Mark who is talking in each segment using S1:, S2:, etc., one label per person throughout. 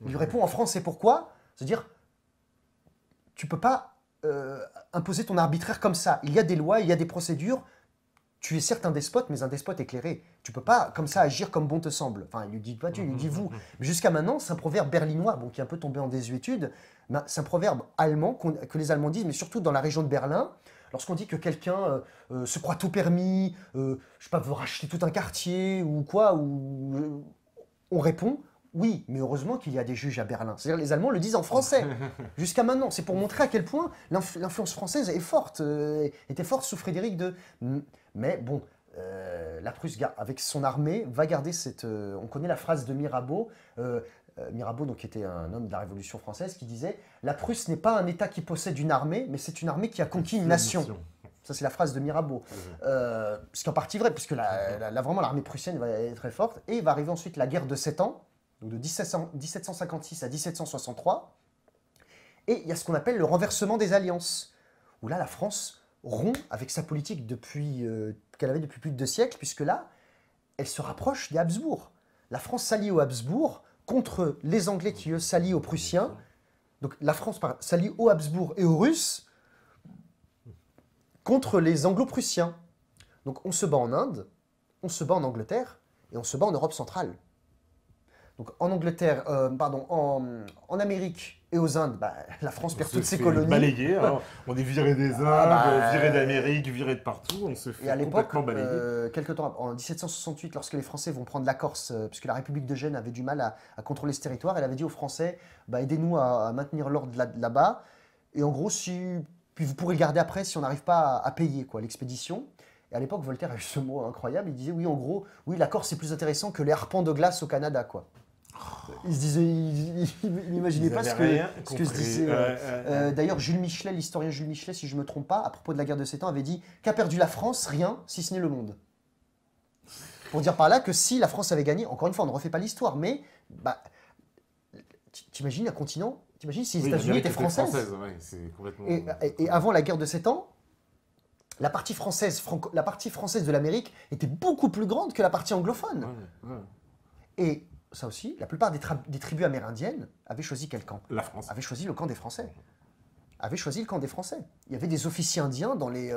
S1: Il lui répond en français pourquoi? C'est-à-dire, tu ne peux pas imposer ton arbitraire comme ça. Il y a des lois, il y a des procédures. Tu es certes un despote, mais un despote éclairé. Tu peux pas comme ça agir comme bon te semble. Enfin, il lui dit pas tu, il lui dit vous. Mais jusqu'à maintenant, c'est un proverbe berlinois, bon, qui est un peu tombé en désuétude. C'est un proverbe allemand que les Allemands disent, mais surtout dans la région de Berlin. Lorsqu'on dit que quelqu'un se croit tout permis, je sais pas, veut racheter tout un quartier ou quoi, on répond oui, mais heureusement qu'il y a des juges à Berlin. C'est-à-dire les Allemands le disent en français jusqu'à maintenant. C'est pour montrer à quel point l'influence française est forte, était forte sous Frédéric II. Mais bon, la Prusse, avec son armée, va garder cette... on connaît la phrase de Mirabeau, Mirabeau, donc, qui était un homme de la Révolution française, qui disait « La Prusse n'est pas un État qui possède une armée, mais c'est une armée qui a conquis une nation. » Ça, c'est la phrase de Mirabeau. Ce qui est en partie vrai, puisque vraiment l'armée prussienne va être très forte. Et il va arriver ensuite la guerre de 7 ans, donc de 1756 à 1763. Et il y a ce qu'on appelle le renversement des alliances, où là, la France rompt avec sa politique qu'elle avait depuis plus de 2 siècles, puisque là, elle se rapproche des Habsbourg. La France s'allie aux Habsbourg contre les Anglais qui, eux, s'allient aux Prussiens. Donc la France s'allie aux Habsbourg et aux Russes contre les Anglo-Prussiens. Donc on se bat en Inde, on se bat en Angleterre et on se bat en Europe centrale. Donc en Angleterre, en Amérique et aux Indes, la France perd toutes ses colonies.
S2: Balayer, hein. On est viré des Indes, viré d'Amérique, viré de partout, on se fait complètement balayer.
S1: Quelques temps en 1768, lorsque les Français vont prendre la Corse, puisque la République de Gênes avait du mal à contrôler ce territoire, elle avait dit aux Français, aidez-nous à maintenir l'ordre là-bas, et en gros, puis vous pourrez le garder après si on n'arrive pas à payer l'expédition. Et à l'époque, Voltaire a eu ce mot incroyable, il disait, oui, en gros, oui, la Corse c'est plus intéressant que les arpents de glace au Canada, quoi. Il se disait, il n'imaginait pas ce que se disait. D'ailleurs, Jules Michelet, l'historien Jules Michelet, si je ne me trompe pas, à propos de la guerre de 7 ans, avait dit qu'a perdu la France? Rien, si ce n'est le monde. Pour dire par là que si la France avait gagné, encore une fois, on ne refait pas l'histoire, mais t'imagines un continent, t'imagines si les États-Unis étaient françaises.
S2: Ouais, c'est complètement...
S1: Et avant la guerre de 7 ans, la partie française de l'Amérique était beaucoup plus grande que la partie anglophone. Et ça aussi, la plupart des tribus amérindiennes avaient choisi quel camp?
S2: La France.
S1: Avaient choisi le camp des Français. Avaient choisi le camp des Français. Il y avait des officiers indiens dans les...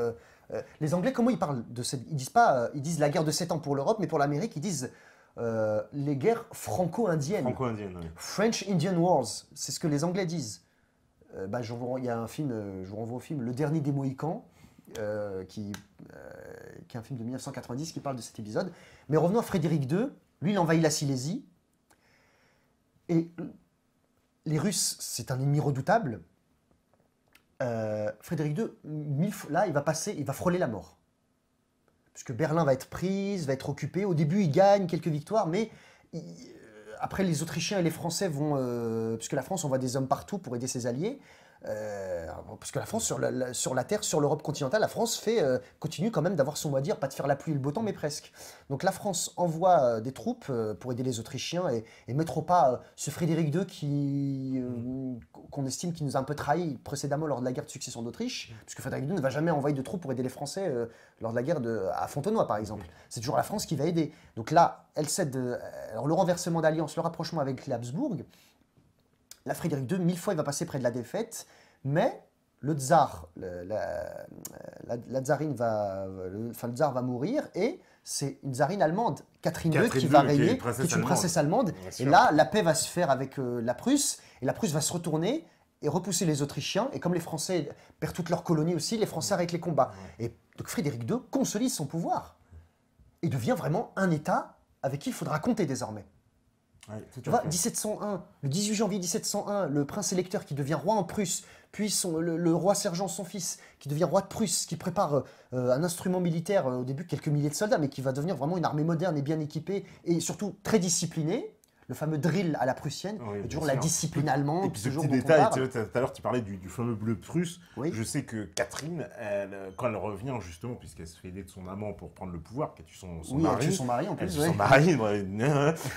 S1: les Anglais, comment ils parlent de cette... Ils disent pas... ils disent la guerre de 7 ans pour l'Europe, mais pour l'Amérique, ils disent les guerres franco-indiennes.
S2: Franco-indiennes, oui.
S1: French Indian Wars, c'est ce que les Anglais disent. Il y a un film, je vous renvoie au film Le Dernier des Mohicans, qui est un film de 1990 qui parle de cet épisode. Mais revenons à Frédéric II. Lui, il envahit la Silésie. Et les Russes, c'est un ennemi redoutable. Frédéric II, là, il va frôler la mort. Puisque Berlin va être prise, va être occupée. Au début, il gagne quelques victoires, mais après, les Autrichiens et les Français vont... puisque la France envoie des hommes partout pour aider ses alliés. Parce que la France, sur la terre, sur l'Europe continentale, la France continue quand même d'avoir son mot à dire, pas de faire la pluie et le beau temps, mais presque. Donc la France envoie des troupes pour aider les Autrichiens et mettre au pas ce Frédéric II qu'on estime qui nous a un peu trahis précédemment lors de la guerre de succession d'Autriche, puisque Frédéric II ne va jamais envoyer de troupes pour aider les Français lors de la guerre à Fontenoy, par exemple. C'est toujours la France qui va aider. Donc là, elle cède. Alors le renversement d'alliance, le rapprochement avec les Habsbourg. Là, Frédéric II, 1000 fois, il va passer près de la défaite, mais le tsar, la tsarine le tsar va mourir, et c'est une tsarine allemande, Catherine II, qui va régner, qui est une princesse allemande. Et là, la paix va se faire avec la Prusse, et la Prusse va se retourner et repousser les Autrichiens, et comme les Français perdent toutes leurs colonies aussi, les Français arrêtent les combats. Et donc Frédéric II consolide son pouvoir, et devient vraiment un État avec qui il faudra compter désormais.
S2: Ouais,
S1: tu vois, 1701, le 18 janvier 1701, le prince électeur qui devient roi en Prusse, puis le roi sergent, son fils, qui devient roi de Prusse, qui prépare un instrument militaire, au début quelques milliers de soldats, mais qui va devenir vraiment une armée moderne et bien équipée, et surtout très disciplinée. Le fameux drill à la prussienne, et toujours la discipline allemande.
S2: Et puis ce petit détail, tout à l'heure tu parlais du fameux bleu prusse.
S1: Oui.
S2: Je sais que Catherine, quand elle revient justement, puisqu'elle se fait aider de son amant pour prendre le pouvoir, qui a tué son mari.
S1: Oui, elle tue son mari en plus.
S2: Son mari,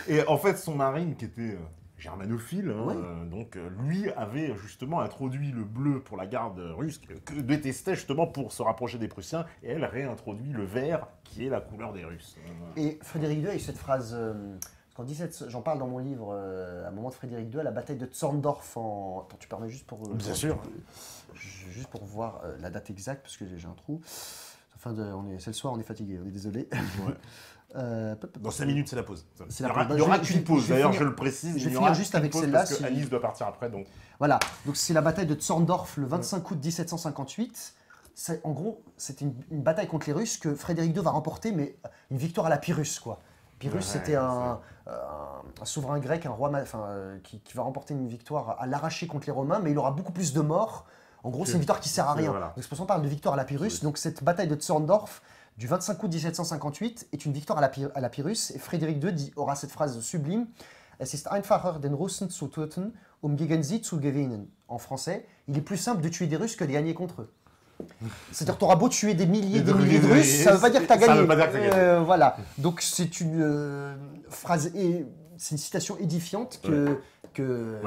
S2: et en fait son mari qui était germanophile, donc lui avait justement introduit le bleu pour la garde russe, que détestait justement pour se rapprocher des Prussiens, et elle réintroduit le vert qui est la couleur des Russes.
S1: Et Frédéric II a eu cette phrase... j'en parle dans mon livre, à un moment de Frédéric II, à la bataille de Zorndorf en... Attends, tu permets juste pour...
S2: Bien sûr.
S1: Juste pour voir la date exacte, parce que j'ai un trou. C'est le soir, on est fatigué, on est désolé.
S2: Ouais. Dans 5 minutes, c'est la pause.
S1: C'est
S2: Il y aura qu'une pause, d'ailleurs, je le précise.
S1: Je vais finir juste avec celle-là.
S2: Parce que Alice doit partir après. Donc.
S1: Voilà, donc c'est la bataille de Zorndorf le 25 août 1758. En gros, c'était une bataille contre les Russes que Frédéric II va remporter, mais une victoire à la Pyrrhus, quoi. Pyrrhus, c'était un souverain grec, un roi qui va remporter une victoire à l'arraché contre les Romains, mais il aura beaucoup plus de morts. En gros, c'est une victoire qui ne sert à rien. Voilà. Donc, c'est pour ça qu'on parle de victoire à la Pyrrhus. Donc, cette bataille de Zorndorf du 25 août 1758 est une victoire à la Pyrrhus. Et Frédéric II aura cette phrase sublime. Es ist einfacher, den Russen zu töten, gegen sie zu gewinnen. En français, il est plus simple de tuer des Russes que de gagner contre eux. C'est-à-dire que tu auras beau tuer des milliers de Russes, ça ne veut pas dire que tu as gagné. Voilà. Donc, c'est une phrase, c'est une citation édifiante que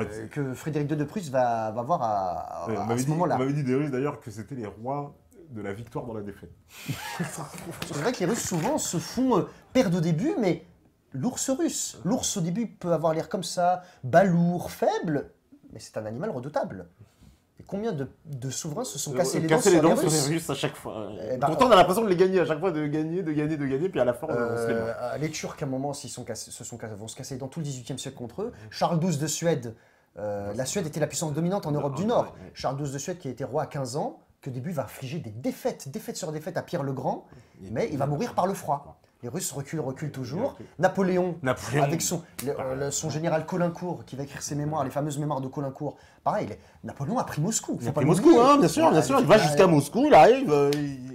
S1: Frédéric II de Prusse va voir à ce moment-là.
S2: On m'avait dit des Russes d'ailleurs que c'était les rois de la victoire dans la défaite.
S1: C'est vrai que les Russes souvent se font perdre au début, mais l'ours russe. L'ours au début peut avoir l'air comme ça, balourd, faible, mais c'est un animal redoutable. Et combien de souverains se sont cassés les dents sur les
S2: Russes à chaque fois. Pourtant, on a l'impression de les gagner à chaque fois, de gagner, puis à la fin, on se les bat.
S1: Les Turcs, à un moment, vont se casser dans tout le XVIIIe siècle contre eux. Charles XII de Suède, la Suède était la puissance dominante en Europe du Nord. Charles XII de Suède, qui a été roi à 15 ans, que au début va infliger des défaites sur défaites à Pierre le Grand, mais il va mourir par le froid. Les Russes reculent toujours. Napoléon avec son général Caulaincourt, qui va écrire ses mémoires, les fameuses mémoires de Caulaincourt. Pareil, Napoléon a pris Moscou.
S2: Il a pris Moscou, hein, bien sûr. Il va jusqu'à Moscou, il arrive,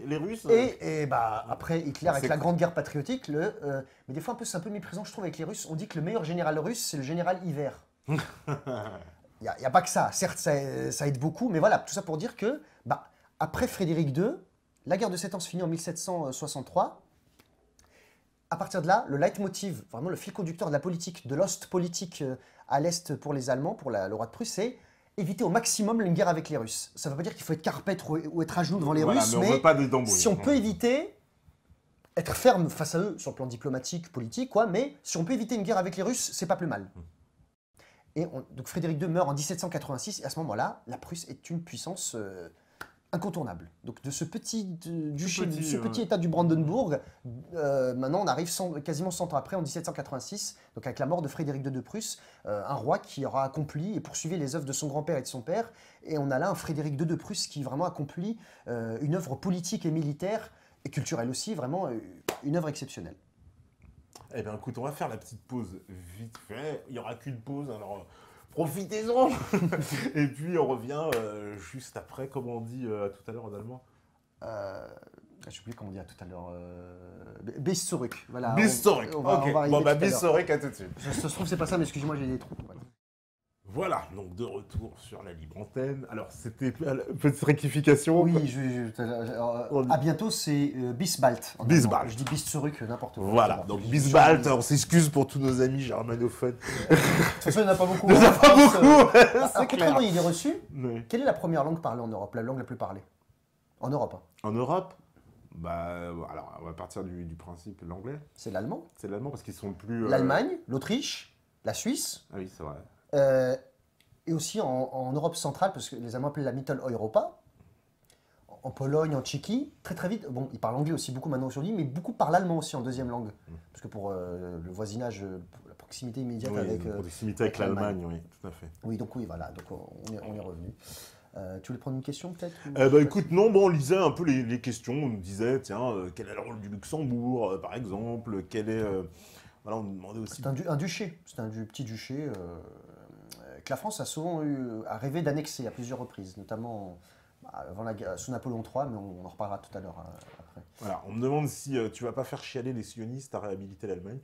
S2: les Russes...
S1: Et après, Hitler, avec la Grande Guerre patriotique, mais des fois c'est un peu méprisant, je trouve, avec les Russes. On dit que le meilleur général russe, c'est le général Hiver. Il n'y a pas que ça. Certes, ça aide beaucoup, mais voilà, tout ça pour dire que, après Frédéric II, la guerre de 7 ans se finit en 1763. À partir de là, le leitmotiv, vraiment le fil conducteur de la politique, de l'Ostpolitik à l'Est pour les Allemands, pour le roi de Prusse, c'est éviter au maximum une guerre avec les Russes. Ça ne veut pas dire qu'il faut être carpêtre ou être à genoux devant les Russes, mais si on peut éviter, être ferme face à eux sur le plan diplomatique, politique, mais si on peut éviter une guerre avec les Russes, c'est pas plus mal. Et donc Frédéric II meurt en 1786, et à ce moment-là, la Prusse est une puissance incontournable. Donc de ce petit duché, petit état du Brandenbourg, maintenant on arrive quasiment 100 ans après, en 1786, donc avec la mort de Frédéric II de Prusse, un roi qui aura accompli et poursuivi les œuvres de son grand-père et de son père, et on a là un Frédéric II de Prusse qui vraiment accomplit une œuvre politique et militaire, et culturelle aussi, vraiment une œuvre exceptionnelle.
S2: Eh bien écoute, on va faire la petite pause vite fait, il n'y aura qu'une pause, alors... Profitez-en. Et puis on revient juste après, comme on dit tout à l'heure en allemand.
S1: J'ai oublié comment on dit tout à l'heure. Bis zurück. Voilà,
S2: bis zurück. Ok. Bis zurück, à tout de suite.
S1: Ça se trouve, c'est pas ça, mais excusez-moi, j'ai des trous.
S2: Voilà, donc de retour sur la libre antenne. Alors, c'était petite rectification.
S1: Oui, à bientôt, c'est Bisbald.
S2: Bisbald.
S1: Je dis bis zurück, n'importe quoi.
S2: Voilà, donc Bisbald, on s'excuse pour tous nos amis germanophones.
S1: De toute façon, il n'y en a pas beaucoup.
S2: Il n'y en a pas beaucoup,
S1: c'est clair. Il est reçu. Oui. Quelle est la première langue parlée en Europe, la langue la plus parlée? En Europe.
S2: En Europe? Alors, on va partir du principe l'anglais.
S1: C'est l'allemand.
S2: C'est l'allemand parce qu'ils sont plus...
S1: L'Allemagne, l'Autriche, la Suisse.
S2: Ah oui, c'est vrai.
S1: Et aussi en Europe centrale, parce que les Allemands appellent la Mitteleuropa, en Pologne, en Tchéquie, très vite, bon, ils parlent anglais aussi beaucoup maintenant aujourd'hui, mais beaucoup parlent allemand aussi en deuxième langue, parce que pour le voisinage, la proximité immédiate avec...
S2: proximité avec l'Allemagne, oui, tout à fait.
S1: Oui, donc voilà, donc on est revenu. Tu voulais prendre une question peut-être
S2: écoute, non, on lisait un peu les questions, on nous disait, tiens, quel est le rôle du Luxembourg, par exemple, quel est... Voilà, on nous demandait aussi...
S1: C'est un duché, c'est un petit duché que la France a souvent rêvé d'annexer à plusieurs reprises, notamment sous Napoléon III, mais on en reparlera tout à l'heure après.
S2: Voilà, on me demande si tu vas pas faire chialer les sionistes à réhabiliter l'Allemagne.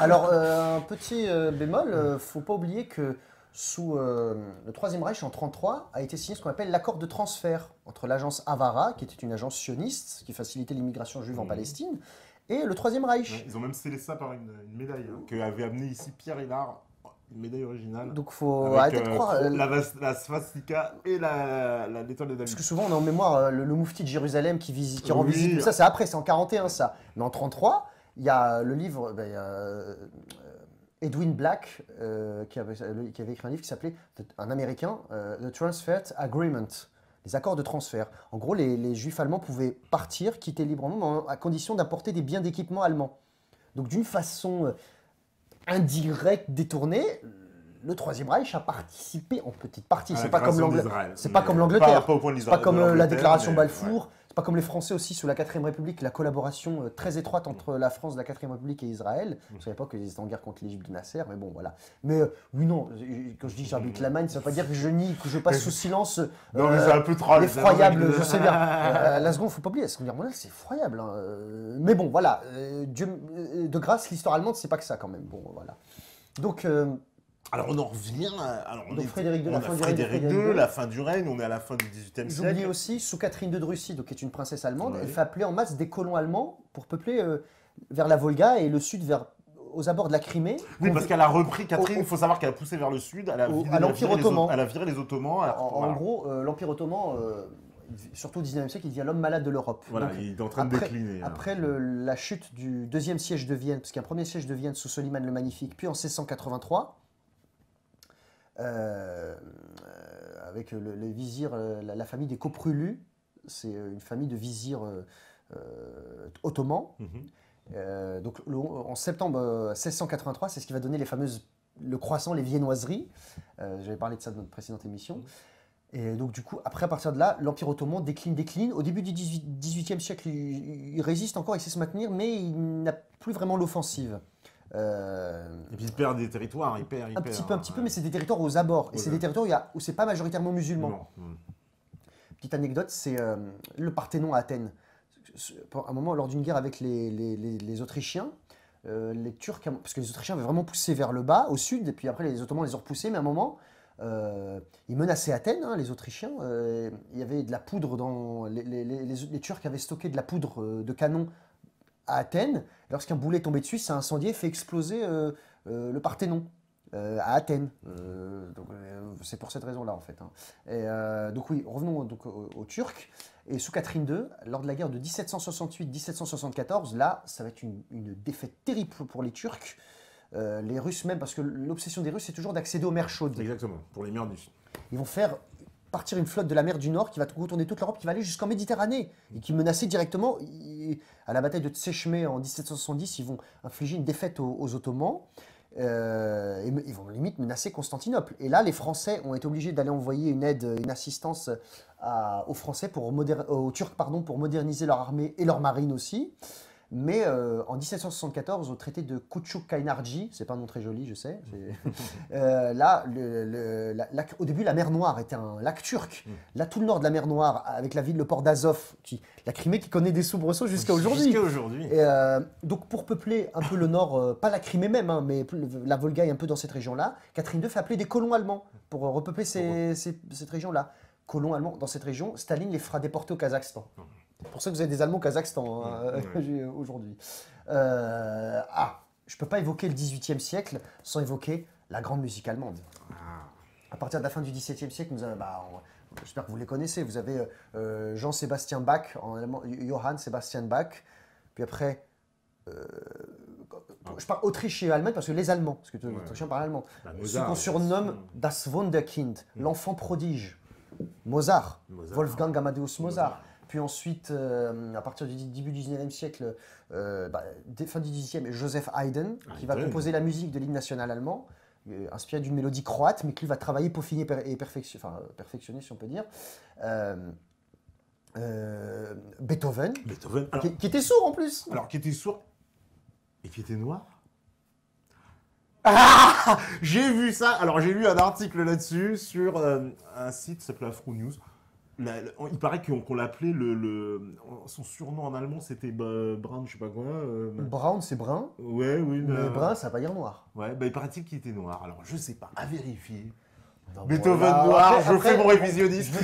S1: Alors, un petit bémol, faut pas oublier que sous le Troisième Reich, en 1933, a été signé ce qu'on appelle l'accord de transfert entre l'agence Avara, qui était une agence sioniste, qui facilitait l'immigration juive en Palestine, et le Troisième Reich.
S2: Ouais, ils ont même scellé ça par une médaille qu'avait amené ici Pierre Hélard, une médaille originale.
S1: Donc faut arrêter de croire.
S2: La swastika et l'étoile de David.
S1: Parce que souvent on a en mémoire le moufti de Jérusalem qui rend visite. Ça c'est après, c'est en 41 ça. Mais en 1933, il y a le livre Edwin Black, qui avait écrit un livre qui s'appelait, un Américain, The Transfer Agreement, les accords de transfert. En gros, les Juifs allemands pouvaient partir, quitter librement, à condition d'apporter des biens d'équipement allemands. Donc d'une façon indirecte, détournée, le Troisième Reich a participé en petite partie. C'est pas comme l'Angleterre. C'est pas comme l'Angleterre. C'est pas comme la déclaration Balfour. C'est pas comme les Français aussi sous la 4ème République, la collaboration très étroite entre la France de la 4ème République et Israël. Je ne savais pas qu'ils étaient en guerre contre l'Égypte de Nasser, mais bon, voilà. Mais oui, non, quand je dis j'arbitre l'Allemagne, ça ne veut pas dire que je nie, que je passe sous silence
S2: non, mais c'est un peu troll.
S1: l'effroyable, je sais bien. La seconde, il ne faut pas oublier, la Seconde Guerre mondiale, c'est effroyable. Hein. Mais bon, voilà. Dieu, de grâce, l'histoire allemande, c'est pas que ça quand même. Bon, voilà. Donc.
S2: Alors on en revient
S1: donc Frédéric II,
S2: la fin du règne, on est à la fin du XVIIIe siècle.
S1: J'oublie aussi, sous Catherine II de Russie, donc, qui est une princesse allemande, elle fait appeler en masse des colons allemands pour peupler vers la Volga et le sud aux abords de la Crimée.
S2: Oui, parce qu'elle a repris, Catherine, il faut savoir qu'elle a poussé vers le sud, à
S1: l'Empire Ottoman.
S2: Elle a viré les Ottomans.
S1: En gros, l'Empire Ottoman, surtout au XIXe siècle, il devient l'homme malade de l'Europe.
S2: Voilà, donc, il est en train de décliner.
S1: Après la chute du deuxième siège de Vienne, parce qu'il y a un premier siège de Vienne sous Soliman le Magnifique, puis en 1683, avec le vizir, la famille des Koprulu, c'est une famille de vizirs ottomans. Donc en septembre 1683, c'est ce qui va donner le croissant, les viennoiseries. J'avais parlé de ça dans notre précédente émission. Et donc du coup, après à partir de là, l'Empire ottoman décline. Au début du XVIIIe siècle, il résiste encore, il sait se maintenir, mais il n'a plus vraiment l'offensive.
S2: Et puis il perd des territoires, un
S1: petit peu, mais c'est des territoires aux abords. Et c'est des territoires où c'est pas majoritairement musulman. Petite anecdote, c'est le Parthénon à Athènes. À un moment, lors d'une guerre avec les Autrichiens, les Turcs, parce que les Autrichiens avaient vraiment poussé vers le bas, au sud, et puis après les Ottomans les ont repoussés, mais à un moment, ils menaçaient Athènes, hein, les Autrichiens. Il y avait de la poudre les Turcs avaient stocké de la poudre de canon à Athènes. Lorsqu'un boulet est tombé dessus, ça a incendié, fait exploser le Parthénon à Athènes. C'est pour cette raison-là, en fait. Hein. Donc oui, revenons donc aux Turcs. Et sous Catherine II, lors de la guerre de 1768-1774, là, ça va être une défaite terrible pour les Turcs. Les Russes même, parce que l'obsession des Russes, c'est toujours d'accéder aux mers chaudes.
S2: Exactement, pour les mers du Sud.
S1: Ils vont faire partir une flotte de la mer du Nord qui va contourner toute l'Europe, qui va aller jusqu'en Méditerranée et qui menaçait directement, à la bataille de Tsechtmé en 1770, ils vont infliger une défaite aux Ottomans et ils vont limite menacer Constantinople. Et là, les Français ont été obligés d'aller envoyer une aide, une assistance aux Français, aux Turcs pardon, pour moderniser leur armée et leur marine aussi. Mais en 1774, au traité de Küçük-Kaynarca, c'est pas un nom très joli, je sais. Là, au début, la mer Noire était un lac turc. Là, tout le nord de la mer Noire, avec le port d'Azov, la Crimée qui connaît des soubresauts jusqu'à aujourd'hui. Donc, pour peupler un peu le nord, pas la Crimée même, hein, mais la Volga est un peu dans cette région-là, Catherine II fait appeler des colons allemands pour repeupler cette région-là. Colons allemands dans cette région, Staline les fera déporter au Kazakhstan. C'est pour ça que vous avez des Allemands au Kazakhstan aujourd'hui. Je ne peux pas évoquer le XVIIIe siècle sans évoquer la grande musique allemande. À partir de la fin du XVIIe siècle, j'espère que vous les connaissez. Vous avez Jean-Sébastien Bach, en allemand, Johann Sebastian Bach. Puis après, je parle Autriche et Allemagne parce que les Allemands, parce que les Autrichiens parlent allemand. Ce qu'on surnomme Das Wunderkind, l'enfant prodige. Mozart, Wolfgang Amadeus Mozart. Puis ensuite, à partir du début du 19e siècle, fin du 18e, Joseph Haydn, qui va composer la musique de l'hymne national allemand, inspiré d'une mélodie croate, mais qui va travailler, peaufiner et perfectionner, si on peut dire. Beethoven. Alors, qui était sourd en plus.
S2: Alors, qui était sourd et qui était noir. J'ai vu ça. Alors, j'ai lu un article là-dessus sur un site qui s'appelle Afro News. Il paraît qu'on l'appelait son surnom en allemand, c'était Brown, je sais pas quoi.
S1: Brown, c'est brun.
S2: Ouais, oui.
S1: Mais brun, ça va pas dire noir.
S2: Ouais, il paraît-il qu'il était noir. Alors, je sais pas, à vérifier.
S1: Non,
S2: Beethoven noir, je fais mon révisionnisme.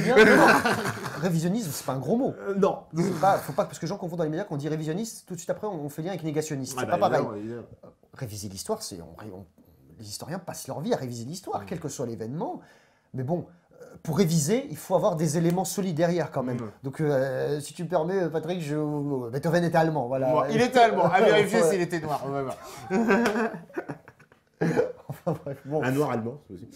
S1: Révisionnisme, c'est pas un gros mot.
S2: Non.
S1: Faut pas, parce que les gens confondent dans les médias, quand on dit révisionniste, tout de suite après, on fait lien avec négationniste. C'est pas pareil. Réviser l'histoire, les historiens passent leur vie à réviser l'histoire, quel que soit l'événement. Mais bon, pour réviser, il faut avoir des éléments solides derrière quand même. Donc, si tu me permets, Patrick, Beethoven était allemand. Voilà.
S2: Il était allemand. À vérifier s'il était noir.
S1: Bref, bon.
S2: Un noir allemand, c'est aussi.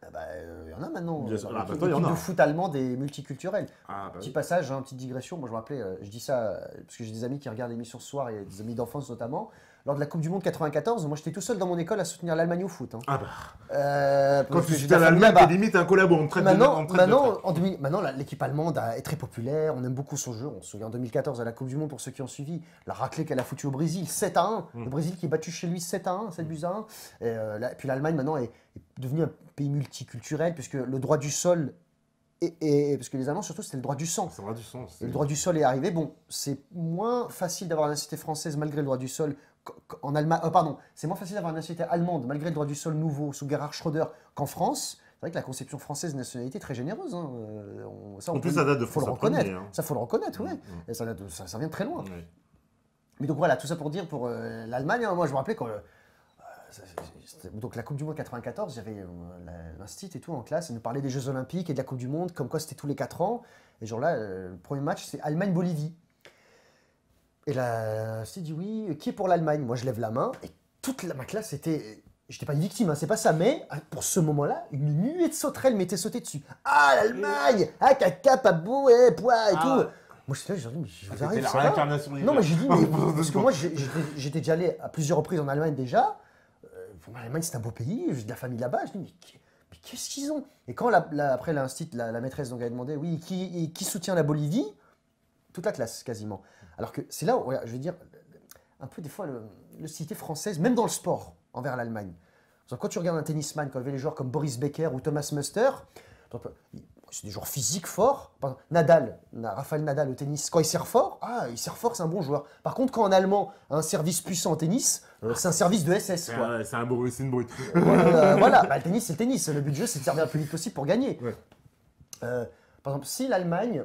S1: Il y en a maintenant.
S2: Bien sûr.
S1: L'équipe
S2: Il y en a.
S1: de foot allemande est multiculturelle.
S2: Ah, bah
S1: Petit
S2: oui.
S1: passage, hein, petite digression. Moi, je me rappelais, je dis ça parce que j'ai des amis qui regardent l'émission ce soir et des amis d'enfance notamment. Lors de la Coupe du Monde 94, moi, j'étais tout seul dans mon école à soutenir l'Allemagne au foot. Hein.
S2: Ah bah. Quand
S1: Parce
S2: tu
S1: que j'ai
S2: es
S1: de
S2: à
S1: la famille
S2: l'Allemagne,
S1: là-bas.
S2: t'es limite un collabo, on te traite de
S1: Maintenant, l'équipe allemande est très populaire, on aime beaucoup son jeu. On se souvient en 2014 à la Coupe du Monde pour ceux qui ont suivi, la raclée qu'elle a foutue au Brésil, 7-1. Le Brésil qui est battu chez lui 7-1, 7 buts à 1. Et puis l'Allemagne maintenant est devenue un pays multiculturel puisque le droit du sol, parce que les Allemands surtout c'était le droit du sang.
S2: Ça aura du sens.
S1: Et le droit du sol est arrivé. Bon, c'est moins facile d'avoir une nationalité française malgré le droit du sol en Allemagne. Pardon, c'est moins facile d'avoir une nationalité allemande malgré le droit du sol nouveau sous Gerhard Schröder qu'en France. C'est vrai que la conception française de nationalité est très généreuse. Hein.
S2: En plus, ça date de
S1: faut le
S2: François
S1: reconnaître.
S2: Ier, hein.
S1: Ça, faut le reconnaître, ouais. Et ça vient de très loin. Mais donc voilà, tout ça pour dire pour l'Allemagne. Hein, moi, je me rappelais quand. Donc la Coupe du Monde 94, j'avais l'instit et tout en classe, et nous parlait des Jeux Olympiques et de la Coupe du Monde, comme quoi c'était tous les 4 ans. Et genre là, le premier match, c'est Allemagne-Bolivie. Et là, l'instit dit oui, qui est pour l'Allemagne? Moi, je lève la main, et toute ma classe était. J'étais pas une victime, hein, c'est pas ça, mais pour ce moment-là, une nuée de sauterelles m'était sautée dessus. Ah, l'Allemagne! Ah, caca, pas beau, poids et tout. Moi, je suis là, j'ai dit, mais je vous arrive,
S2: la
S1: ça va?
S2: réincarnation
S1: Non, mais j'ai dit, mais parce que moi, j'étais déjà allé à plusieurs reprises en Allemagne déjà. Pour moi, l'Allemagne, c'est un beau pays, j'ai de la famille là-bas. Je dis, mais qu'est-ce qu'ils ont? Et quand après l'instit, la maîtresse donc, a demandé, oui, qui soutient la Bolivie? Toute la classe, quasiment. Alors que c'est là où, je vais dire, un peu des fois, l'hostilité française, même dans le sport, envers l'Allemagne. Quand tu regardes un tennisman, quand il y avait les joueurs comme Boris Becker ou Thomas Muster, c'est des joueurs physiques forts. Rafael Nadal au tennis, quand il sert fort, c'est un bon joueur. Par contre, quand un Allemand a un service puissant en tennis, c'est un service de SS. Quoi.
S2: C'est une brute.
S1: Voilà, le tennis, c'est le tennis. Le but du jeu, c'est de servir le plus vite possible pour gagner.
S2: Ouais.
S1: Par exemple, si l'Allemagne,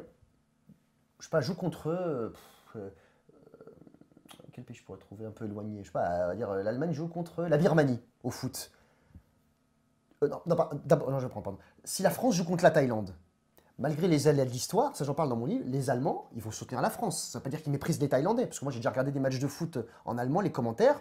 S1: je sais pas, joue contre quel pays je pourrais trouver un peu éloigné? Je sais pas, on va dire l'Allemagne joue contre la Birmanie au foot. Non, je prends, pardon. Si la France joue contre la Thaïlande, malgré les aléas de l'histoire, ça j'en parle dans mon livre, les Allemands, ils vont soutenir la France. Ça ne veut pas dire qu'ils méprisent les Thaïlandais, parce que moi j'ai déjà regardé des matchs de foot en allemand, les commentaires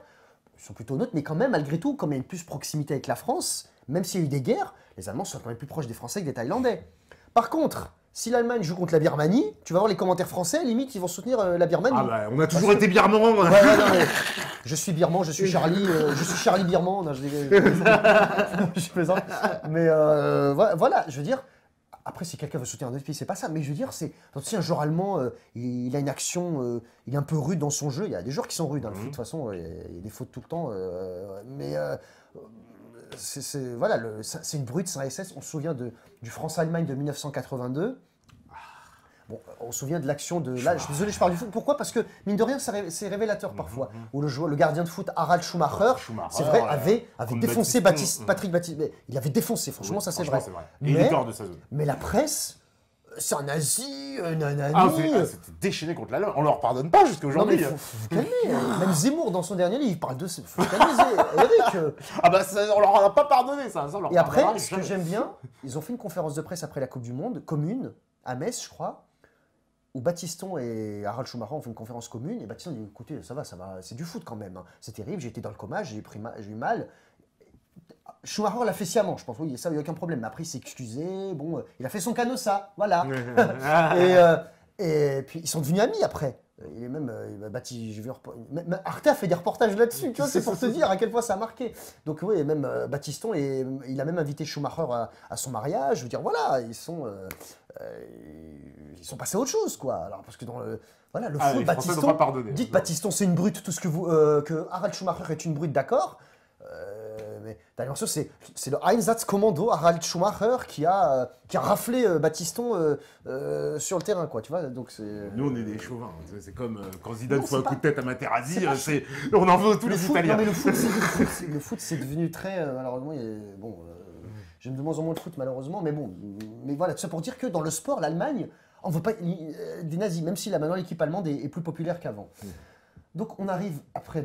S1: sont plutôt neutres, mais quand même, malgré tout, comme il y a une plus proximité avec la France, même s'il y a eu des guerres, les Allemands sont quand même plus proches des Français que des Thaïlandais. Par contre, si l'Allemagne joue contre la Birmanie, tu vas voir les commentaires français, limite, ils vont soutenir la Birmanie.
S2: Ah bah, on a toujours été birman.
S1: Ouais, non, mais je suis birman, je suis Charlie birman. Non, je plaisante. Mais voilà, je veux dire, après, si quelqu'un veut soutenir un autre pays, c'est pas ça. Mais je veux dire, c'est si un joueur allemand, il a une action, il est un peu rude dans son jeu. Il y a des joueurs qui sont rudes. Hein, le foot, de toute façon, il y a des fautes tout le temps. Voilà, c'est une brute, c'est un SS. On se souvient du France-Allemagne de 1982. Bon, on se souvient de l'action de. Là, je suis désolé, je parle du foot. Pourquoi? Parce que, mine de rien, c'est révélateur parfois. Où le gardien de foot, Harald Schumacher, c'est vrai, avait défoncé Patrick Baptiste. Il avait défoncé, franchement, ça c'est vrai.
S2: Et il est hors de sa zone.
S1: Mais la presse, c'est un nazi, nanani.
S2: C'était déchaîné contre l'Allemagne. On leur pardonne pas jusqu'à aujourd'hui.
S1: Non, mais faut vous calmer. Même Zemmour, dans son dernier livre, il parle de ça. Faut calmer, Eric.
S2: Ah bah, on leur a pas pardonné, ça.
S1: Et après, ce que j'aime bien, ils ont fait une conférence de presse après la Coupe du Monde, commune, à Metz, je crois, où Battiston et Harald Schumacher ont fait une conférence commune. Et Battiston dit, écoutez, ça va, c'est du foot quand même. Hein. C'est terrible, j'ai été dans le coma, j'ai eu mal. Schumacher l'a fait sciemment, je pense, oui, ça, il n'y a aucun problème. Mais après, il s'est excusé, bon, il a fait son canossa, voilà. Et puis, ils sont devenus amis après. Il est même Arte a fait des reportages là-dessus, tu vois, c'est pour te dire à quel point ça a marqué. Donc oui, même Battiston, il a même invité Schumacher à son mariage. Je veux dire, voilà, ils sont passés à autre chose, quoi. Alors, parce que dans le foot, Battiston, dites Battiston, c'est une brute, tout ce que Harald Schumacher est une brute, d'accord. Mais t'as l'impression c'est le Einsatzkommando Harald Schumacher qui a raflé Battiston sur le terrain, quoi, tu vois. Donc
S2: nous on est des chauvins, c'est comme quand Zidane fait un coup de tête à Materazzi, on en veut tous les Italiens.
S1: Non, mais le foot c'est devenu très malheureusement j'aime de moins en moins le foot malheureusement, mais bon, mais voilà, tout ça pour dire que dans le sport l'Allemagne on veut pas des nazis, même si là maintenant l'équipe allemande est plus populaire qu'avant. Donc on arrive après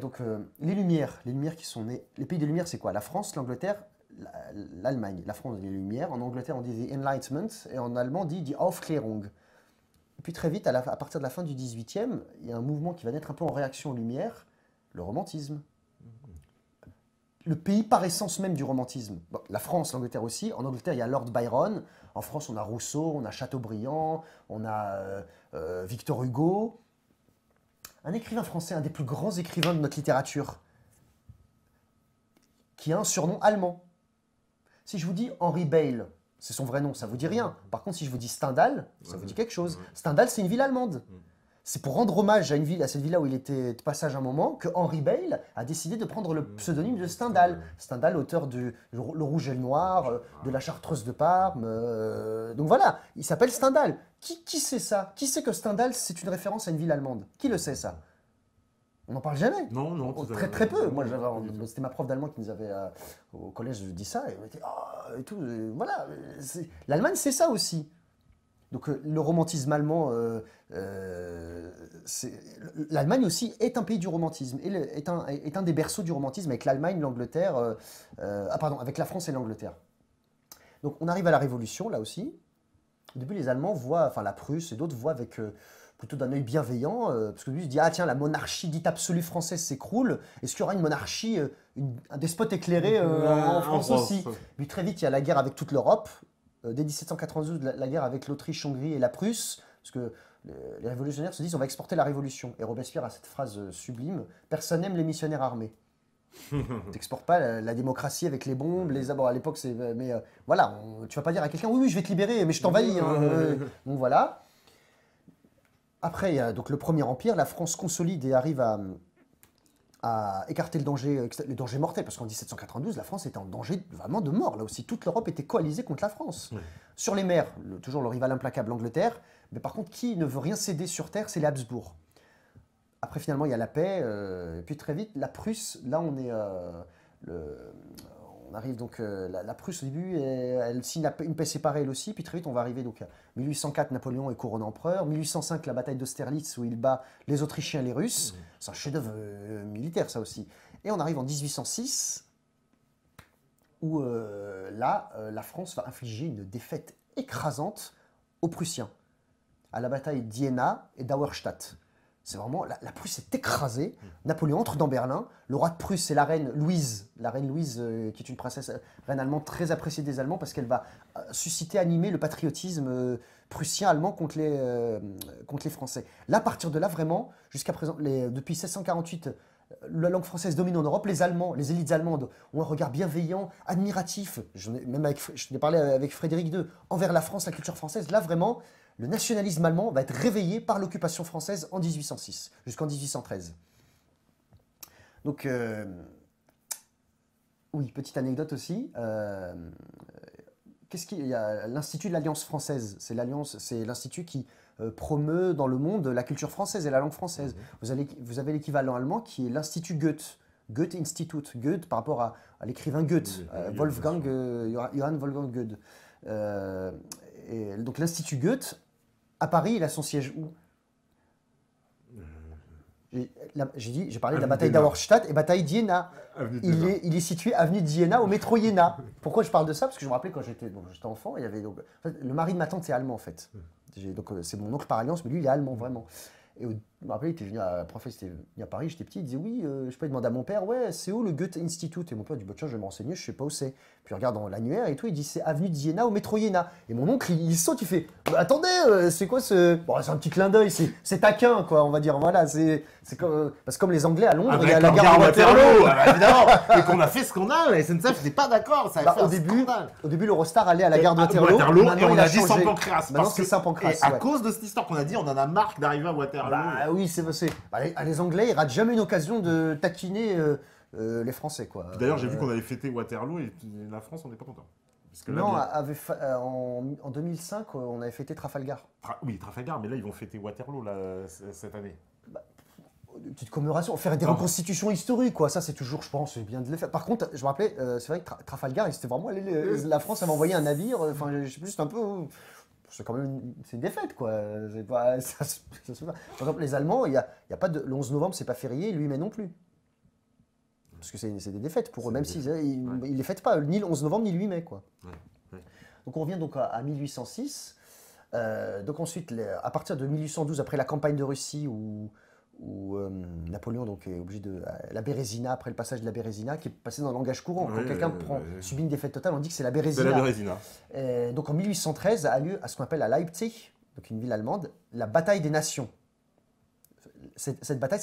S1: les Lumières qui sont nées. Les pays des Lumières, c'est quoi? La France, l'Angleterre, l'Allemagne. La France, les Lumières. En Angleterre, on dit the Enlightenment et en allemand, on dit die Aufklärung. Et puis très vite, à partir de la fin du 18e, il y a un mouvement qui va naître un peu en réaction aux Lumières, le romantisme. le pays par essence même du romantisme. Bon, la France, l'Angleterre aussi. En Angleterre, il y a Lord Byron. En France, on a Rousseau, on a Chateaubriand, on a Victor Hugo. Un écrivain français, un des plus grands écrivains de notre littérature, qui a un surnom allemand. Si je vous dis Henri Beyle, c'est son vrai nom, ça vous dit rien. Par contre, si je vous dis Stendhal, ça vous dit quelque chose. Stendhal, c'est une ville allemande. C'est pour rendre hommage à, à cette ville-là où il était de passage un moment que Henri Beyle a décidé de prendre le pseudonyme de Stendhal. Stendhal, auteur de Le Rouge et le Noir, de La Chartreuse de Parme. Donc voilà, il s'appelle Stendhal. Qui sait ça? Qui sait que Stendhal, c'est une référence à une ville allemande? Qui le sait ça? On n'en parle jamais.
S2: Non.
S1: Très peu. Moi, c'était ma prof d'allemand qui nous avait, au collège, dit ça, et on était, et tout. Voilà. L'Allemagne, c'est ça aussi. Donc, le romantisme allemand, l'Allemagne aussi est un pays du romantisme, est un des berceaux du romantisme avec l'Allemagne, l'Angleterre, avec la France et l'Angleterre. Donc, on arrive à la Révolution, là aussi. Au début, les Allemands voient, enfin la Prusse et d'autres voient avec plutôt d'un œil bienveillant, parce que lui se dit, ah tiens, la monarchie dite absolue française s'écroule, est-ce qu'il y aura une monarchie, un despote écéré en France aussi? Puis très vite, il y a la guerre avec toute l'Europe, dès 1792, la guerre avec l'Autriche, Hongrie et la Prusse, parce que les révolutionnaires se disent, on va exporter la révolution. Et Robespierre a cette phrase sublime, personne n'aime les missionnaires armés. Tu n'exportes pas la démocratie avec les bombes, les abords. À l'époque, c'est. Mais voilà, tu vas pas dire à quelqu'un, oui, je vais te libérer, mais je t'envahis. Donc voilà. Après, il y a donc le Premier Empire, la France consolide et arrive à écarter le danger mortel, parce qu'en 1792, la France était en danger vraiment de mort. Là aussi, toute l'Europe était coalisée contre la France. Sur les mers, toujours le rival implacable, l'Angleterre. Mais par contre, qui ne veut rien céder sur terre, c'est les Habsbourg. Après, finalement, il y a la paix, et puis très vite, la Prusse, là, on arrive donc, la Prusse au début, elle signe une paix séparée elle aussi, puis très vite, on va arriver donc à 1804, Napoléon est couronné empereur, 1805, la bataille d'Austerlitz, où il bat les Autrichiens et les Russes, c'est un chef-d'œuvre militaire, ça aussi. Et on arrive en 1806, où là, la France va infliger une défaite écrasante aux Prussiens, à la bataille d'Iéna et d'Auerstadt. C'est vraiment, la Prusse est écrasée. Napoléon entre dans Berlin. Le roi de Prusse, c'est la reine Louise. La reine Louise, qui est une princesse, reine allemande très appréciée des Allemands parce qu'elle va susciter, animer le patriotisme prussien-allemand contre les Français. Là, à partir de là, vraiment, jusqu'à présent, depuis 1648, la langue française domine en Europe. Les Allemands, les élites allemandes ont un regard bienveillant, admiratif. Je n'ai parlé avec Frédéric II envers la France, la culture française. Là, vraiment, le nationalisme allemand va être réveillé par l'occupation française en 1806, jusqu'en 1813. Donc, oui, petite anecdote aussi. Qu'est-ce qu'il y a? L'Institut de l'Alliance française, c'est l'institut qui promeut dans le monde la culture française et la langue française. Vous avez l'équivalent allemand qui est l'Institut Goethe. Goethe Institut. Goethe par rapport à l'écrivain Goethe, Johann Wolfgang Goethe. Et donc l'Institut Goethe, à Paris, il a son siège où? J'ai parlé de la bataille d'Auerstadt et bataille d'Iéna. Il est situé avenue d'Iéna au métro Iéna. Pourquoi je parle de ça? Parce que je me rappelais quand j'étais enfant, il y avait donc, en fait, le mari de ma tante est allemand en fait. Donc c'est mon oncle par alliance, mais lui il est allemand vraiment. Et je me rappelle, il était venu à Paris, j'étais petit, il disait oui, je peux demander à mon père, ouais, c'est où le Goethe Institut? Et mon père dit, bah, tiens, je vais me renseigner, je sais pas où c'est. Puis il regarde dans l'annuaire et tout, il dit, c'est avenue d'Iéna au métro Iéna. Et mon oncle, il saute, il fait, bah, attendez, c'est quoi ce. Bon, c'est un petit clin d'œil, c'est taquin, quoi, on va dire, voilà, c'est comme. Parce que comme les Anglais à Londres, il y a la gare de Waterloo.
S2: Évidemment, et qu'on a fait ce qu'on a, la SNCF n'était pas d'accord, ça a fait
S1: au début, l'Eurostar allait à la gare de Waterloo,
S2: et on a dit Saint-Pancras.
S1: Maintenant, c'est Saint-Pancras.
S2: Et à cause de cette histoire qu'on a dit, on en a marre d'arriver à Waterloo.
S1: Bah oui, les Anglais, ils ratent jamais une occasion de taquiner les Français, quoi.
S2: D'ailleurs, j'ai vu qu'on avait fêté Waterloo et la France, on n'est pas content.
S1: Non, en 2005, on avait fêté Trafalgar.
S2: Oui, Trafalgar, mais là, ils vont fêter Waterloo là, cette année.
S1: Une petite commémoration, faire des reconstitutions historiques, quoi. Ça, c'est toujours, je pense, bien de le faire. Par contre, je me rappelais, c'est vrai que Trafalgar, c'était vraiment. La France avait envoyé un navire, enfin, je sais plus, c'est un peu. C'est quand même une défaite, quoi. Pas, ça se fait pas. Par exemple, les Allemands, y a pas de, le 11 novembre, c'est pas férié, le 8 mai non plus. Parce que c'est des défaites pour eux, même s'ils ne les fêtent pas, ni le 11 novembre, ni le 8 mai, quoi. Donc on revient donc à 1806. Donc ensuite, à partir de 1812, après la campagne de Russie, où où Napoléon donc, est obligé de... La Bérésina, après le passage de la Bérésina, qui est passé dans le langage courant. Quand quelqu'un subit une défaite totale, on dit que c'est la Bérésina.
S2: C'est la Bérésina.
S1: Donc en 1813 a lieu à ce qu'on appelle à Leipzig, donc une ville allemande, la bataille des nations. Cette bataille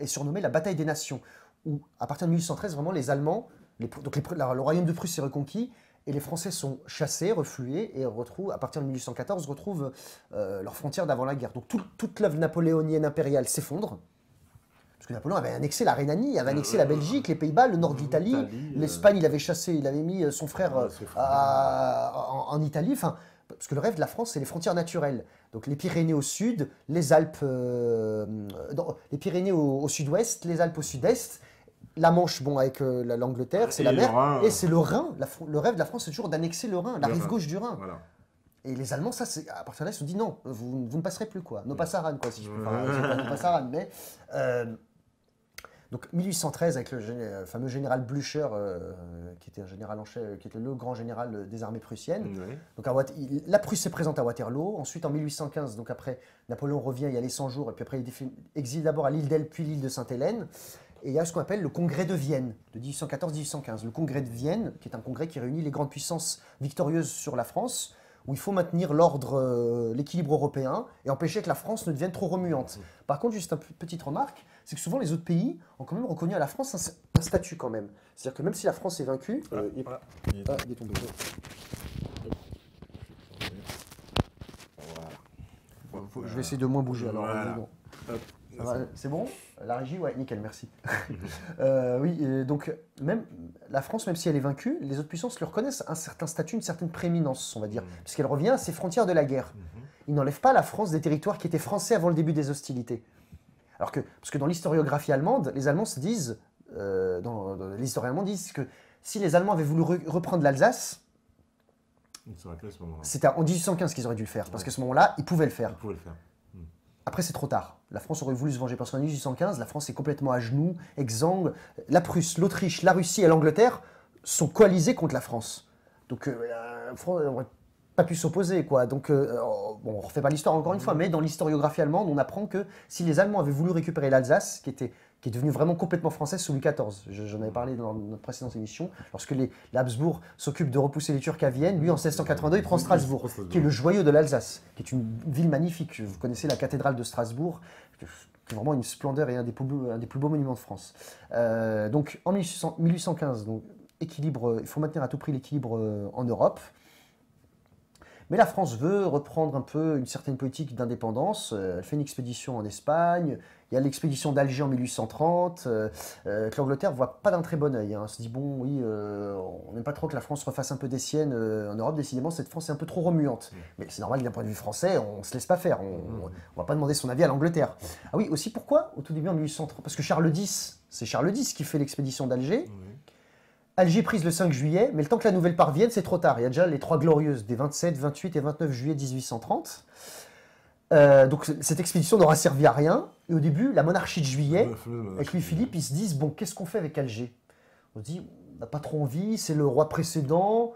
S1: est surnommée la bataille des nations, où à partir de 1813, vraiment les Allemands, le royaume de Prusse est reconquis, et les Français sont chassés, reflués, et retrouvent, à partir de 1814, retrouvent leurs frontières d'avant la guerre. Donc toute l'œuvre napoléonienne impériale s'effondre, parce que Napoléon avait annexé la Rhénanie, avait annexé la Belgique, les Pays-Bas, le nord de l'Italie, l'Espagne, il avait chassé, il avait mis son frère en Italie, enfin, parce que le rêve de la France, c'est les frontières naturelles. Donc les Pyrénées au sud, les Alpes, les Pyrénées au sud-ouest, les Alpes au sud-est, la Manche, bon, avec l'Angleterre, c'est la mer, et c'est le Rhin. Le rêve de la France, c'est toujours d'annexer le Rhin, la rive gauche du Rhin. Voilà. Et les Allemands, ça, à partir de là, ils se sont dit non, vous ne passerez plus, quoi. No passaran, quoi, si je peux pas. No passaran, mais. Donc 1813, avec le fameux général Blücher, qui était un général en chef, qui était le grand général des armées prussiennes. Donc la Prusse est présente à Waterloo. Ensuite, en 1815, donc après, Napoléon revient, il y a les 100 jours, et puis après, il exile d'abord à l'île d'Elbe, puis l'île de Sainte-Hélène. Et il y a ce qu'on appelle le congrès de Vienne, de 1814-1815. Le congrès de Vienne, qui est un congrès qui réunit les grandes puissances victorieuses sur la France, où il faut maintenir l'ordre, l'équilibre européen, et empêcher que la France ne devienne trop remuante. Par contre, juste une petite remarque, c'est que souvent les autres pays ont quand même reconnu à la France un statut quand même. C'est-à-dire que même si la France est vaincue... il est tombé. Voilà. Je vais essayer de moins bouger alors. Voilà. C'est bon? La régie? Ouais, nickel, merci. Oui, donc même la France, même si elle est vaincue, les autres puissances lui reconnaissent un certain statut, une certaine prééminence, on va dire, puisqu'elle revient à ses frontières de la guerre. Ils n'enlèvent pas la France des territoires qui étaient français avant le début des hostilités. Parce que dans l'historiographie allemande, les Allemands se disent, les historiens allemands disent que si les Allemands avaient voulu reprendre l'Alsace, c'était en 1815 qu'ils auraient dû le faire, parce qu'à ce moment-là, ils pouvaient le faire. Après, c'est trop tard. La France aurait voulu se venger, parce qu'en 1815, la France est complètement à genoux, exsangue. La Prusse, l'Autriche, la Russie et l'Angleterre sont coalisés contre la France. Donc, la France n'aurait pas pu s'opposer, quoi. Donc, bon, on ne refait pas l'histoire encore une fois, mais dans l'historiographie allemande, on apprend que si les Allemands avaient voulu récupérer l'Alsace, qui est devenue vraiment complètement française sous Louis XIV, j'en avais parlé dans notre précédente émission, lorsque les Habsbourg s'occupent de repousser les Turcs à Vienne, lui en 1682, il prend Strasbourg, qui est le joyau de l'Alsace, qui est une ville magnifique. Vous connaissez la cathédrale de Strasbourg, qui est vraiment une splendeur et un des plus beaux monuments de France. Donc en 1815, donc, équilibre, il faut maintenir à tout prix l'équilibre en Europe. Mais la France veut reprendre un peu une certaine politique d'indépendance. Elle fait une expédition en Espagne. Il y a l'expédition d'Alger en 1830. Que l'Angleterre ne voit pas d'un très bon œil. Elle se dit, bon, oui, on n'aime pas trop que la France refasse un peu des siennes en Europe. Décidément, cette France est un peu trop remuante. Mais c'est normal, d'un point de vue français, on ne se laisse pas faire. On ne va pas demander son avis à l'Angleterre. Ah oui, aussi pourquoi, au tout début en 1830? Parce que Charles X, c'est Charles X qui fait l'expédition d'Alger. Alger prise le 5 juillet, mais le temps que la nouvelle parvienne, c'est trop tard. Il y a déjà les trois glorieuses des 27, 28 et 29 juillet 1830. Donc cette expédition n'aura servi à rien. Et au début, la monarchie de juillet, avec Louis-Philippe, ils se disent, bon, qu'est-ce qu'on fait avec Alger? On se dit, on n'a pas trop envie, c'est le roi précédent,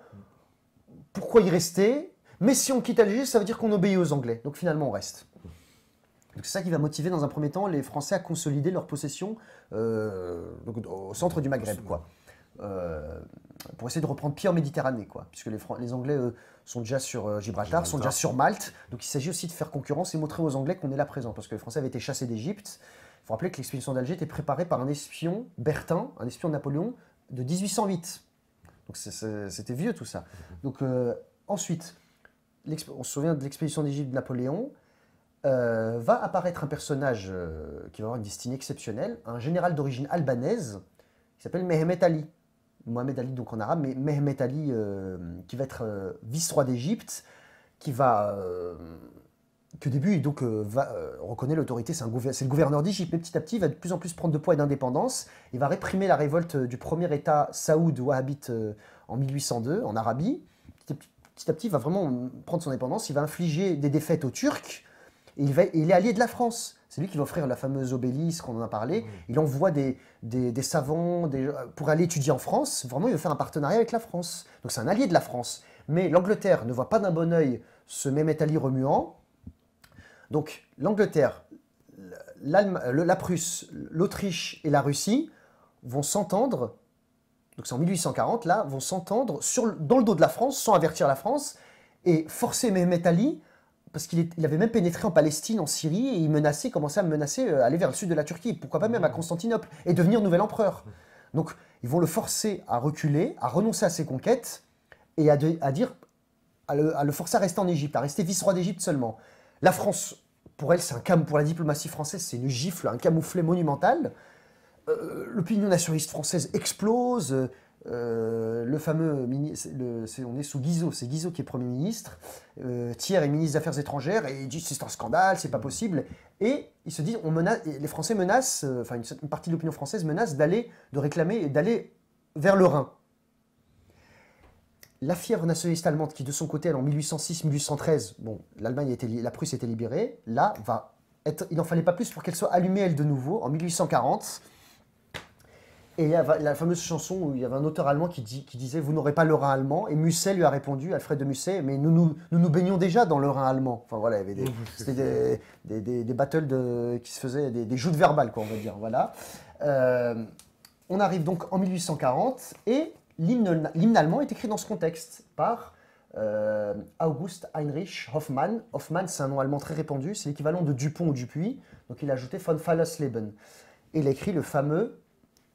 S1: pourquoi y rester? Mais si on quitte Alger, ça veut dire qu'on obéit aux Anglais. Donc finalement, on reste. Donc c'est ça qui va motiver dans un premier temps les Français à consolider leur possession donc, au centre du Maghreb, quoi. Pour essayer de reprendre pied en Méditerranée, quoi, puisque les Anglais sont déjà sur Gibraltar, sont déjà sur Malte, donc il s'agit aussi de faire concurrence et montrer aux Anglais qu'on est là présent, parce que les Français avaient été chassés d'Égypte. Il faut rappeler que l'expédition d'Alger était préparée par un espion, Bertin, un espion de Napoléon, de 1808. Donc c'était vieux tout ça. Donc ensuite, on se souvient de l'expédition d'Égypte de Napoléon, va apparaître un personnage qui va avoir une destinée exceptionnelle, un général d'origine albanaise, qui s'appelle Mehemet Ali. Mohamed Ali, donc en arabe, mais Mehemet Ali, qui va être vice-roi d'Égypte, qui va, qui au début donc, reconnaît l'autorité, c'est le gouverneur d'Égypte, mais petit à petit, il va de plus en plus prendre de poids et d'indépendance. Il va réprimer la révolte du premier État saoud wahhabite en 1802, en Arabie. Petit à petit, il va vraiment prendre son indépendance, il va infliger des défaites aux Turcs, et il est allié de la France. C'est lui qui va offrir la fameuse obélisque, on en a parlé. Il envoie des savants pour aller étudier en France. Vraiment, il veut faire un partenariat avec la France. Donc c'est un allié de la France. Mais l'Angleterre ne voit pas d'un bon œil ce Mehmet Ali remuant. Donc l'Angleterre, la Prusse, l'Autriche et la Russie vont s'entendre, donc c'est en 1840, là, vont s'entendre dans le dos de la France, sans avertir la France, et forcer Mehmet Ali, parce qu'il avait même pénétré en Palestine, en Syrie, et il commençait à menacer, aller vers le sud de la Turquie, pourquoi pas même à Constantinople, et devenir nouvel empereur. Donc ils vont le forcer à reculer, à renoncer à ses conquêtes, et à le forcer à rester en Égypte, à rester vice-roi d'Égypte seulement. La France, pour elle, pour la diplomatie française, c'est une gifle, un camouflet monumental. L'opinion nationaliste française explose. Le fameux on est sous Guizot, c'est Guizot qui est Premier ministre. Thiers est ministre des Affaires étrangères et il dit c'est un scandale, c'est pas possible. Et ils se disent, les Français menacent, enfin une partie de l'opinion française menace d'aller vers le Rhin. La fièvre nationaliste allemande qui de son côté, elle, en 1806-1813, bon, la Prusse était libérée, là, il n'en fallait pas plus pour qu'elle soit allumée elle de nouveau en 1840. Et il y a la fameuse chanson où il y avait un auteur allemand qui disait « Vous n'aurez pas le Rhin allemand » et Musset lui a répondu, Alfred de Musset, « Mais nous baignons déjà dans le Rhin allemand ». Enfin voilà, il y avait des battles qui se faisaient, des joutes verbales, quoi, on va dire. Voilà. On arrive donc en 1840 et l'hymne allemand est écrit dans ce contexte par August Heinrich Hoffmann. Hoffmann, c'est un nom allemand très répandu, c'est l'équivalent de Dupont ou Dupuis, donc il a ajouté von Fallersleben. Et il a écrit le fameux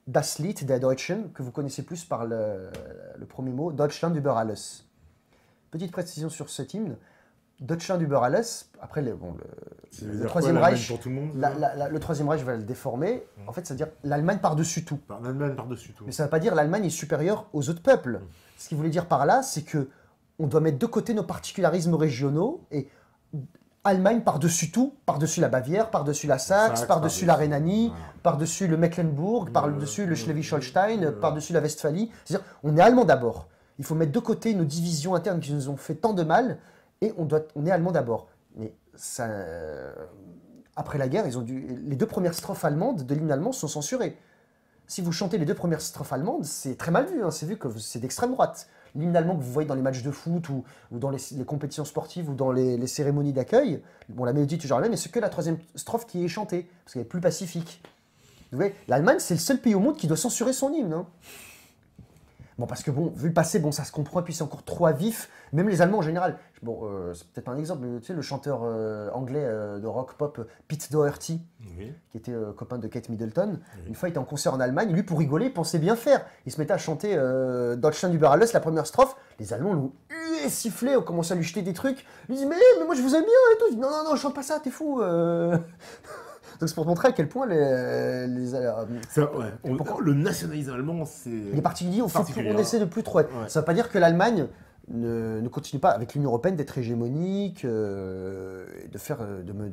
S1: Das Lied der Deutschen, que vous connaissez plus par le premier mot, Deutschland über alles. Petite précision sur cet hymne, Deutschland über alles, après le Troisième Reich, le Troisième Reich va le déformer, en fait ça veut dire l'Allemagne par-dessus tout.
S2: L'Allemagne par-dessus tout.
S1: Mais ça ne veut pas dire l'Allemagne est supérieure aux autres peuples. Ce qu'il voulait dire par là, c'est que on doit mettre de côté nos particularismes régionaux et Allemagne par-dessus tout, par-dessus la Bavière, par-dessus la Saxe, par-dessus la Rhénanie, par-dessus le Mecklembourg, par-dessus le Schleswig-Holstein, par-dessus la Westphalie. C'est-à-dire, on est allemand d'abord. Il faut mettre de côté nos divisions internes qui nous ont fait tant de mal, et on est allemand d'abord. Mais ça, après la guerre, les deux premières strophes allemandes de l'hymne allemand sont censurées. Si vous chantez les deux premières strophes allemandes, c'est très mal vu, hein, c'est vu que c'est d'extrême droite. L'hymne allemand que vous voyez dans les matchs de foot ou dans les compétitions sportives ou dans les cérémonies d'accueil, bon, la mélodie est toujours la même, mais c'est que la troisième strophe qui est chantée, parce qu'elle est plus pacifique. Vous voyez, l'Allemagne, c'est le seul pays au monde qui doit censurer son hymne. Hein. Bon, parce que bon, vu le passé, bon, ça se comprend, et puis c'est encore trop vif. Même les Allemands en général. Bon, c'est peut-être pas un exemple, mais tu sais, le chanteur anglais de rock pop, Pete Doherty, qui était copain de Kate Middleton, une fois il était en concert en Allemagne, lui pour rigoler, il pensait bien faire. Il se mettait à chanter Deutschland über alles, la première strophe. Les Allemands l'ont hué, sifflé, ont commencé à lui jeter des trucs. Il dit mais moi je vous aime bien et tout. Il dit, non, chante pas ça, t'es fou. Donc c'est pour montrer à quel point le
S2: nationalisme allemand, c'est...
S1: Les particuliers, on essaie de plus trop être. Ça ne veut pas dire que l'Allemagne ne continue pas avec l'Union européenne d'être hégémonique, de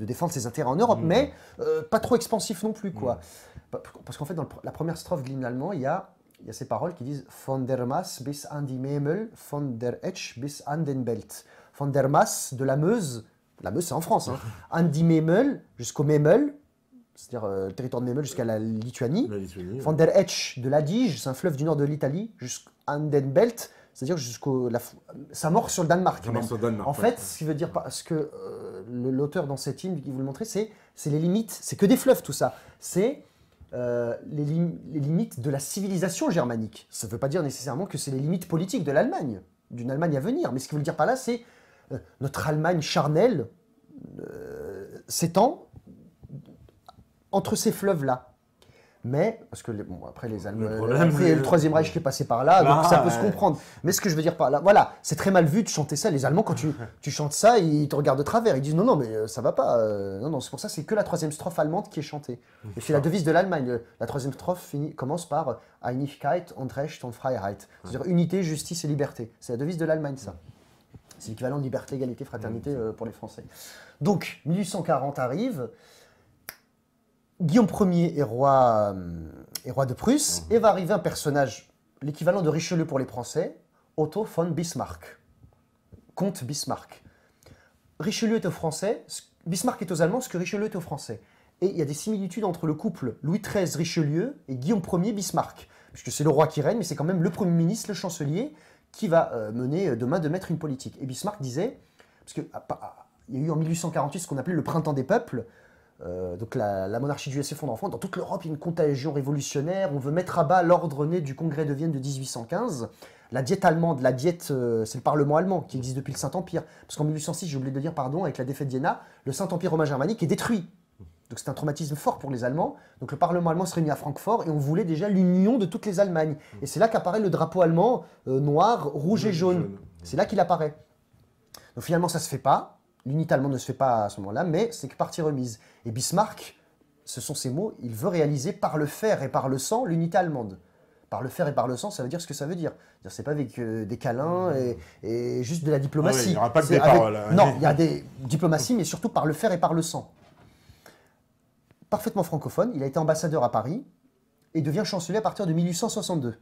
S1: défendre ses intérêts en Europe, mais pas trop expansif non plus, quoi. Parce qu'en fait, dans la première strophe de l'hymne allemand, il y a ces paroles qui disent « Von der Maas bis an die Memel, von der Etsch bis an den Belt ». Von der Maas, de la Meuse c'est en France, hein, an die Memel, jusqu'au Memel, c'est-à-dire le territoire de Memel jusqu'à la Lituanie. Von der Etsch, de l'Adige, c'est un fleuve du nord de l'Italie, jusqu'à den Belt, c'est-à-dire sa mort sur le Danemark. En fait, ce qui veut dire, ce que l'auteur dans cette hymne qui vous le montrer, c'est les limites, c'est que des fleuves tout ça. C'est les limites de la civilisation germanique. Ça ne veut pas dire nécessairement que c'est les limites politiques de l'Allemagne, d'une Allemagne à venir. Mais ce qu'il veut dire par là, c'est notre Allemagne charnelle s'étend entre ces fleuves-là. Mais, parce que, bon, après les Allemands, il y a le Troisième Reich qui est passé par là, donc ça peut se comprendre. Mais ce que je veux dire par là, voilà, c'est très mal vu de chanter ça. Les Allemands, quand tu chantes ça, ils te regardent de travers. Ils disent non, mais ça va pas. Non, c'est pour ça, c'est que la troisième strophe allemande qui est chantée. Et c'est la devise de l'Allemagne. La troisième strophe commence par Einigkeit und Recht und Freiheit. C'est-à-dire unité, justice et liberté. C'est la devise de l'Allemagne, ça. C'est l'équivalent de liberté, égalité, fraternité pour les Français. Donc, 1840 arrive. Guillaume Ier est roi de Prusse, et va arriver un personnage, l'équivalent de Richelieu pour les Français, Otto von Bismarck, comte Bismarck. Richelieu est aux Français, Bismarck est aux Allemands, ce que Richelieu est aux Français. Et il y a des similitudes entre le couple Louis XIII Richelieu et Guillaume Ier Bismarck, puisque c'est le roi qui règne, mais c'est quand même le Premier ministre, le chancelier, qui va mener de main de maître une politique. Et Bismarck disait, parce qu'il y a eu en 1848 ce qu'on appelait le printemps des peuples, Donc la monarchie du s'effondre en France. Dans toute l'Europe, il y a une contagion révolutionnaire. On veut mettre à bas l'ordre né du congrès de Vienne de 1815. La diète allemande, c'est le Parlement allemand qui existe depuis le Saint-Empire. Parce qu'en 1806, j'ai oublié de le dire, pardon, avec la défaite d'Iéna, le Saint-Empire romain germanique est détruit. Donc c'est un traumatisme fort pour les Allemands. Donc le Parlement allemand se réunit à Francfort et on voulait déjà l'union de toutes les Allemagnes. Et c'est là qu'apparaît le drapeau allemand noir, rouge et jaune. C'est là qu'il apparaît. Donc finalement, ça ne se fait pas. L'unité allemande ne se fait pas à ce moment-là, mais c'est que partie remise. Et Bismarck, ce sont ses mots, il veut réaliser par le fer et par le sang l'unité allemande. Par le fer et par le sang, ça veut dire ce que ça veut dire. C'est pas avec des câlins et juste de la diplomatie.
S2: Ah ouais, il n'y aura pas que des paroles.
S1: Non, il y a des diplomaties, mais surtout par le fer et par le sang. Parfaitement francophone, il a été ambassadeur à Paris et devient chancelier à partir de 1862.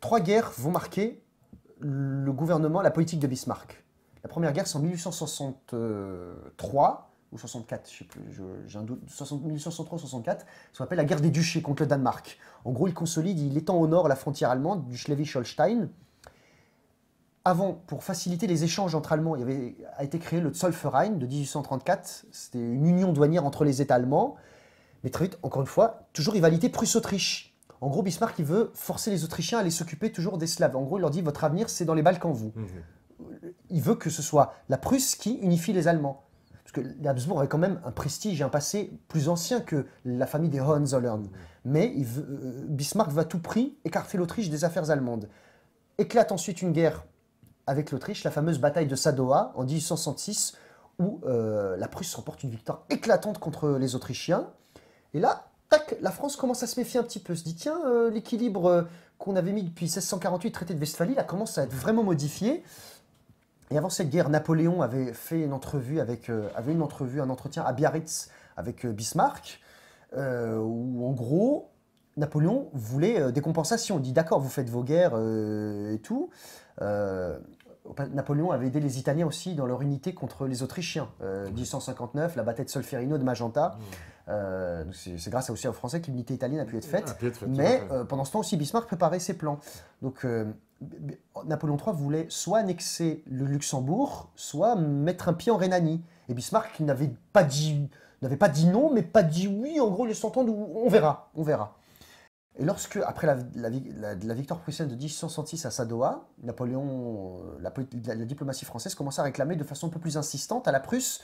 S1: 3 guerres vont marquer le gouvernement, la politique de Bismarck. La première guerre, c'est en 1863 ou 64, je sais plus, j'ai un doute, 1863-64, ce qu'on appelle la guerre des duchés contre le Danemark. En gros, il consolide, il étend au nord la frontière allemande du Schleswig-Holstein. Avant, pour faciliter les échanges entre Allemands, a été créé le Zollverein de 1834. C'était une union douanière entre les États allemands. Mais très vite, encore une fois, toujours rivalité Prusse-Autriche. En gros, Bismarck, il veut forcer les Autrichiens à aller s'occuper toujours des Slaves. En gros, il leur dit, votre avenir, c'est dans les Balkans, vous. Il veut que ce soit la Prusse qui unifie les Allemands. Parce que les Habsbourg avaient quand même un prestige et un passé plus ancien que la famille des Hohenzollern. Mais Bismarck veut à tout prix écarter l'Autriche des affaires allemandes. Éclate ensuite une guerre avec l'Autriche, la fameuse bataille de Sadowa en 1866, où la Prusse remporte une victoire éclatante contre les Autrichiens. Et là, tac, la France commence à se méfier un petit peu, se dit tiens, l'équilibre qu'on avait mis depuis 1648, traité de Westphalie, là commence à être vraiment modifié. Et avant cette guerre, Napoléon avait fait un entretien à Biarritz avec Bismarck, où en gros, Napoléon voulait des compensations. Il dit d'accord, vous faites vos guerres et tout. Napoléon avait aidé les Italiens aussi dans leur unité contre les Autrichiens. 1859, la bataille de Solferino de Magenta. C'est grâce aussi aux Français que l'unité italienne a pu être faite. Mais pendant ce temps aussi, Bismarck préparait ses plans. Donc Napoléon III voulait soit annexer le Luxembourg, soit mettre un pied en Rhénanie. Et Bismarck n'avait pas dit non, mais pas dit oui. En gros, ils s'entendent, on verra. Et lorsque, après la victoire prussienne de 1866 à Sadowa, Napoléon, la diplomatie française commença à réclamer de façon un peu plus insistante à la Prusse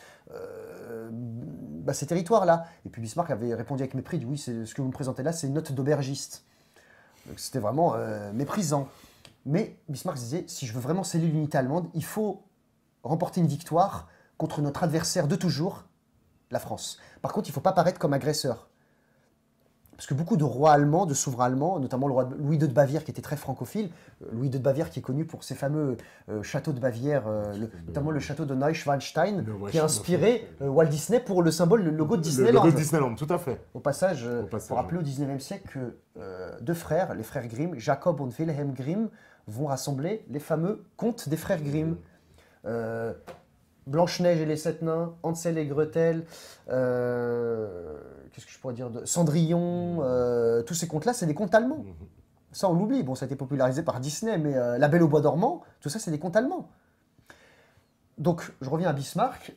S1: ces territoires-là. Et puis Bismarck avait répondu avec mépris, dit oui, ce que vous me présentez là, c'est une note d'aubergiste. Donc c'était vraiment méprisant. Mais Bismarck disait, si je veux vraiment sceller l'unité allemande, il faut remporter une victoire contre notre adversaire de toujours, la France. Par contre, il ne faut pas paraître comme agresseur. Parce que beaucoup de rois allemands, de souverains allemands, notamment le roi Louis II de Bavière qui était très francophile, Louis II de Bavière qui est connu pour ses fameux châteaux de Bavière, notamment le château de Neuschwanstein, qui a inspiré Walt Disney pour le symbole, le logo de Disneyland.
S2: Le logo de Disneyland, tout à fait.
S1: Au passage, pour rappeler au XIXe siècle que 2 frères, les frères Grimm, Jacob et Wilhelm Grimm, vont rassembler les fameux contes des frères Grimm. Blanche-Neige et les 7 nains, Hansel et Gretel, qu'est-ce que je pourrais dire de Cendrillon, tous ces contes-là, c'est des contes allemands. Ça, on l'oublie. Bon, ça a été popularisé par Disney, mais La Belle au bois dormant, tout ça, c'est des contes allemands. Donc, je reviens à Bismarck.